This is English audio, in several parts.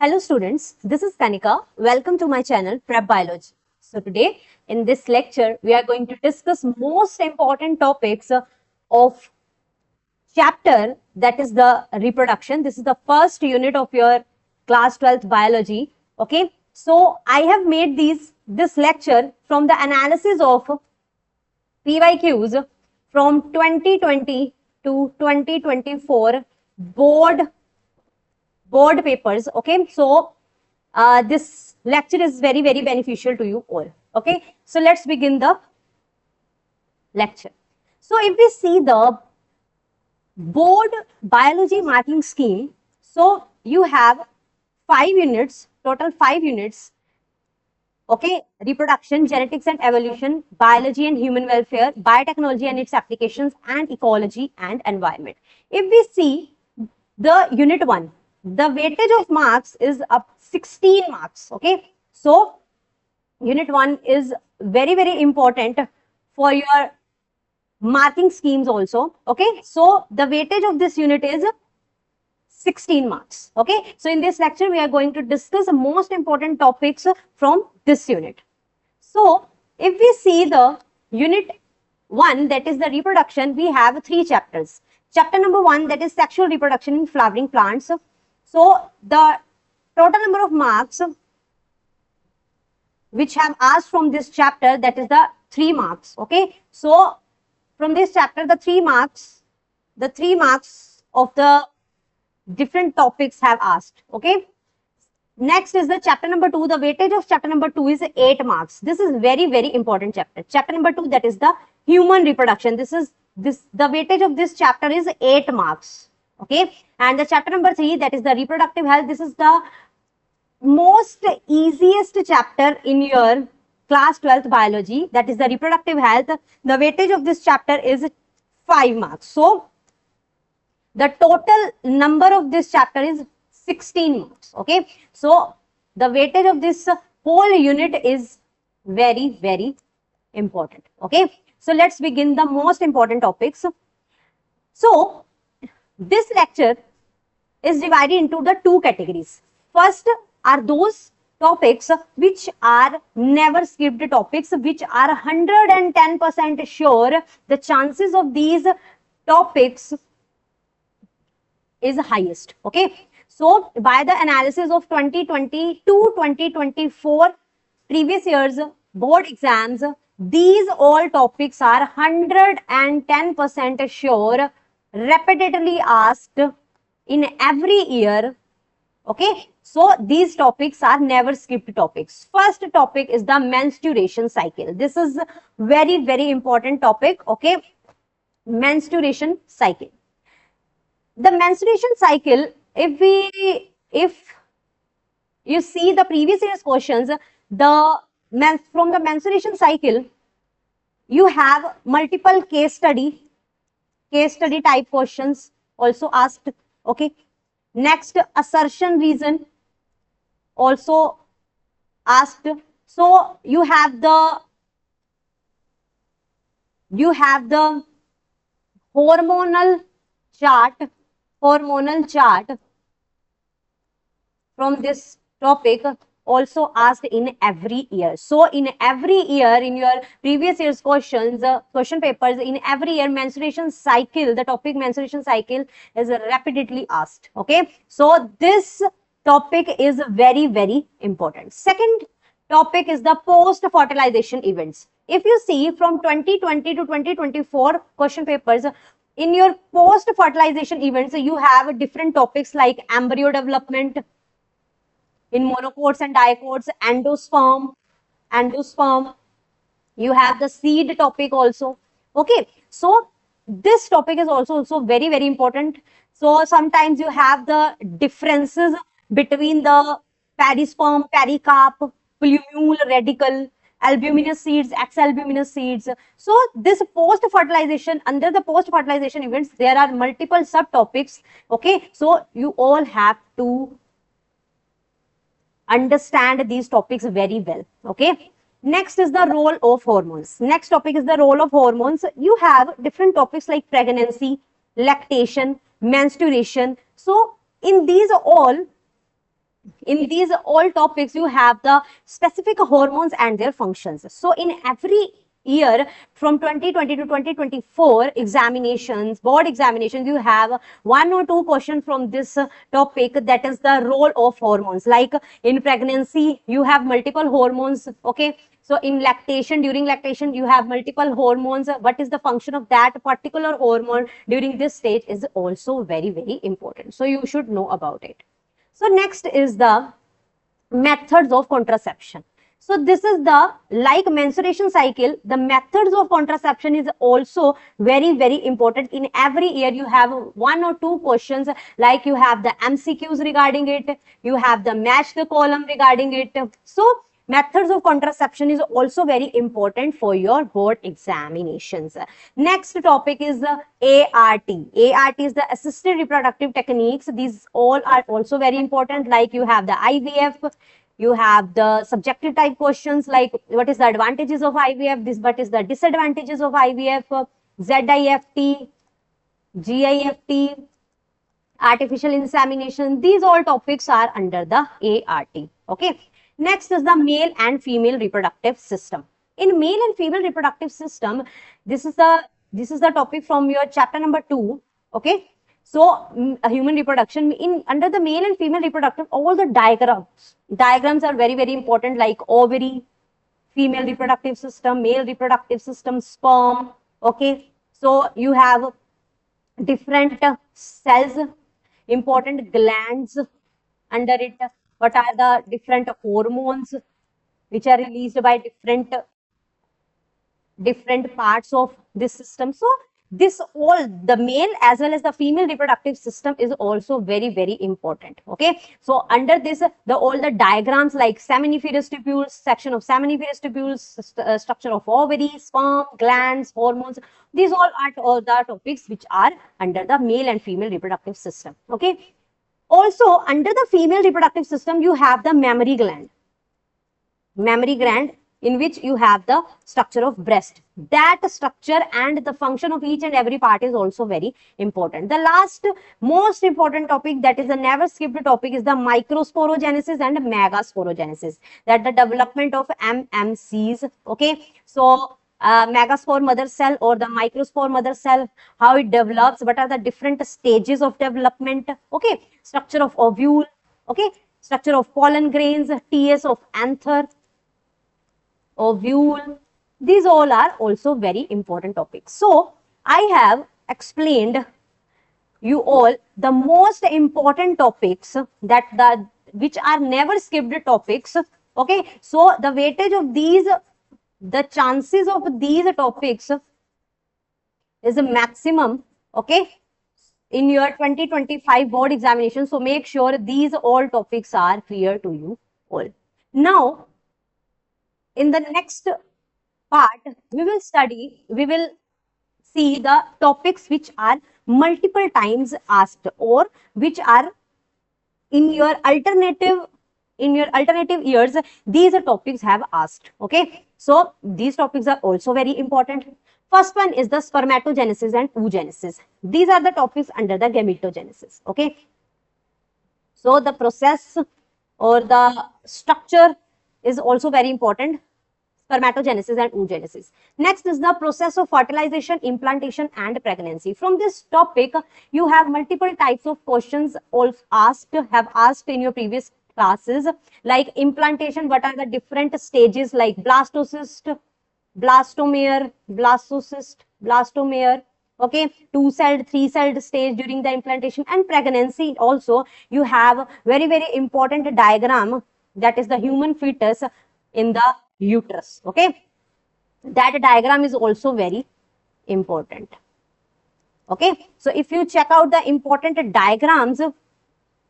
Hello students, this is Kanika. Welcome to my channel Prep Biology. So today in this lecture we are going to discuss most important topics of chapter, that is the reproduction. This is the first unit of your class 12th biology. Okay, so I have made this lecture from the analysis of PYQs from 2020 to 2024 board papers. Okay, so this lecture is very beneficial to you all. Okay, so let's begin the lecture. So if we see the board biology marking scheme, so you have 5 units, total 5 units. Okay, reproduction, genetics and evolution, biology and human welfare, biotechnology and its applications, and ecology and environment. If we see the unit 1, the weightage of marks is up 16 marks. Okay, so unit 1 is very important for your marking schemes also. Okay, so the weightage of this unit is 16 marks. Okay, so in this lecture we are going to discuss the most important topics from this unit. So if we see the unit 1, that is the reproduction, we have 3 chapters. Chapter number 1, that is sexual reproduction in flowering plants. So the total number of marks which have asked from this chapter, that is the 3 marks. Okay, so from this chapter, the 3 marks of the different topics have asked. Okay, next is the chapter number 2. The weightage of chapter number 2 is 8 marks. This is very important chapter. Chapter number 2, that is the human reproduction. The weightage of this chapter is 8 marks. Okay, and the chapter number 3, that is the reproductive health. This is the most easiest chapter in your class 12th biology, that is the reproductive health. The weightage of this chapter is 5 marks. So the total number of this chapter is 16 marks. Okay, so the weightage of this whole unit is very important. Okay, so let's begin the most important topics. So this lecture is divided into the 2 categories. First are those topics which are never skipped topics, which are 110% sure the chances of these topics is highest. Okay, so by the analysis of 2020 to 2024 previous years board exams, these all topics are 110% sure, repeatedly asked in every year. Okay, so these topics are never skipped topics. First topic is the menstruation cycle. This is very important topic. Okay, menstruation cycle. The menstruation cycle, if you see the previous year's questions, from the menstruation cycle you have multiple case study type questions also asked. Okay, next assertion reason also asked. So you have the hormonal chart from this topic also asked in every year. So in every year in your previous year's questions, question papers, in every year menstruation cycle, the topic menstruation cycle is repeatedly asked. Okay, so this topic is very important. Second topic is the post fertilization events. If you see from 2020 to 2024 question papers, in your post fertilization events you have different topics like embryo development in monocots and dicots, endosperm, you have the seed topic also. Okay, so this topic is also very important. So sometimes you have the differences between the perisperm, pericarp, plumule, radicle, albuminous seeds, ex-albuminous seeds. So this post-fertilization, under the post-fertilization events, there are multiple subtopics. Okay, so you all have to understand these topics very well. Okay, next is the role of hormones. Next topic is the role of hormones. You have different topics like pregnancy, lactation, menstruation. So in these all, in these all topics you have the specific hormones and their functions. So in every year from 2020 to 2024 examinations, board examinations, you have one or two questions from this topic, that is the role of hormones. Like in pregnancy you have multiple hormones, okay? So in lactation, during lactation you have multiple hormones. What is the function of that particular hormone during this stage is also very, very important, so you should know about it. So next is the methods of contraception. So this is the, like menstruation cycle, the methods of contraception is also very, very important. In every year you have one or two questions, like you have the MCQs regarding it, you have the match the column regarding it. So methods of contraception is also very important for your board examinations. Next topic is the ART. ART is the assisted reproductive techniques. These all are also very important. Like you have the IVF, you have the subjective type questions like what is the advantages of IVF, this what is the disadvantages of IVF, ZIFT, GIFT, artificial insemination. These all topics are under the ART. Okay. Next is the male and female reproductive system. In male and female reproductive system, this is the topic from your chapter number 2. Okay. So human reproduction, in under the male and female reproductive, all the diagrams are very, very important, like ovary, female reproductive system, male reproductive system, sperm. Okay. So you have different cells, important glands under it. What are the different hormones which are released by different parts of this system. So this all, the male as well as the female reproductive system is also very, very important. Okay. So under this, all the diagrams like seminiferous tubules, section of seminiferous tubules, structure of ovary, sperm, glands, hormones, these all are all the topics which are under the male and female reproductive system. Okay. Also under the female reproductive system you have the mammary gland in which you have the structure of breast. That structure and the function of each and every part is also very important. The last most important topic, that is the never skipped topic, is the microsporogenesis and megasporogenesis, that the development of MMCs. Okay. So megaspore mother cell or the microspore mother cell, how it develops, what are the different stages of development. Okay. Structure of ovule. Okay. Structure of pollen grains, TS of anther, ovule. These all are also very important topics. So I have explained you all the most important topics, that which are never skipped topics. Okay. So the weightage of these, the chances of these topics is a maximum. Okay. In your 2025 board examination. So make sure these all topics are clear to you all. Now in the next part, we will see the topics which are multiple times asked, or which are in your alternative years, these topics have asked. Okay. So these topics are also very important. First one is the spermatogenesis and oogenesis. These are the topics under the gametogenesis. Okay. So the process or the structure is also very important. Spermatogenesis and oogenesis. Next is the process of fertilization, implantation and pregnancy. From this topic, you have multiple types of questions asked in your previous classes, like implantation, what are the different stages, like blastocyst, blastomere, blastocyst, blastomere. Okay, 2-celled, 3-celled stage during the implantation. And pregnancy also, you have very, very important diagram, that is the human fetus in the uterus. Okay, that diagram is also very important. Okay, so if you check out the important diagrams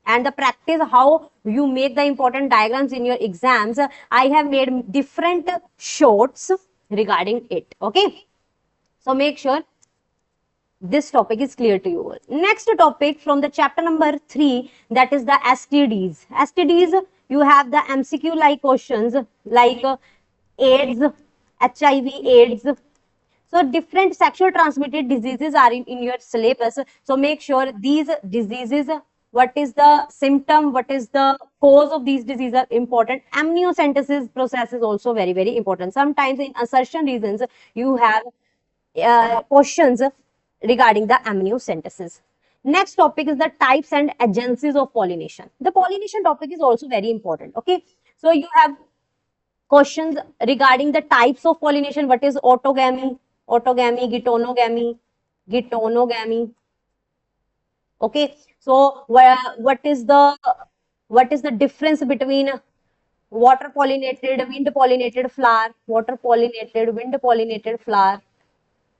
and the practice how you make the important diagrams in your exams, I have made different shorts regarding it. Okay, so make sure this topic is clear to you all. Next topic from the chapter number 3, that is the STDs. STDs, you have the MCQ like questions like AIDS, HIV, AIDS. So different sexual transmitted diseases are in your syllabus. So make sure these diseases, what is the symptom, what is the cause of these diseases are important. Amniocentesis process is also very, very important. Sometimes in assertion reasons, you have questions regarding the amniocentesis. Next topic is the types and agencies of pollination. The pollination topic is also very important. Okay, so you have questions regarding the types of pollination. What is autogamy, geitonogamy, okay, so what is the difference between water pollinated, wind pollinated flower, water pollinated, wind pollinated flower,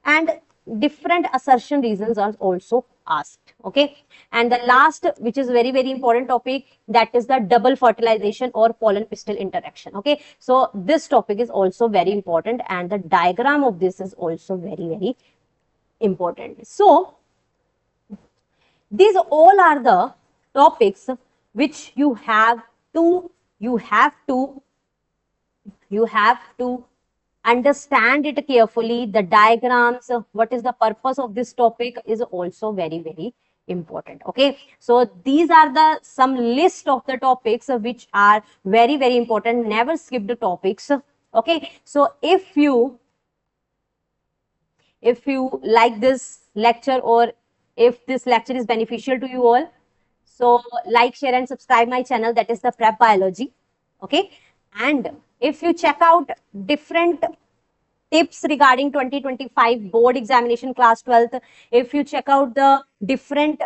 and different assertion reasons are also asked. Okay, and the last, which is very, very important topic, that is the double fertilization or pollen pistil interaction. Okay, so this topic is also very important, and the diagram of this is also very, very important. So these all are the topics which you have to understand it carefully. The diagrams, what is the purpose of this topic is also very, very important. Okay, so these are the some list of the topics which are very, very important. Never skip the topics. Okay, so if you like this lecture, or if this lecture is beneficial to you all, so like, share and subscribe my channel, that is the Prep Biology. Okay, and if you check out different tips regarding 2025 board examination class 12th, if you check out the different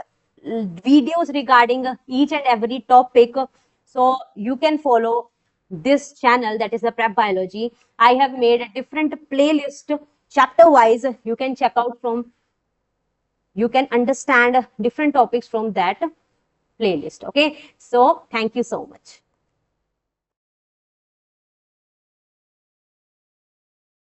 videos regarding each and every topic, so you can follow this channel, that is the Prep Biology. I have made a different playlist chapter wise. You can check out from, you can understand different topics from that playlist. Okay, so thank you so much.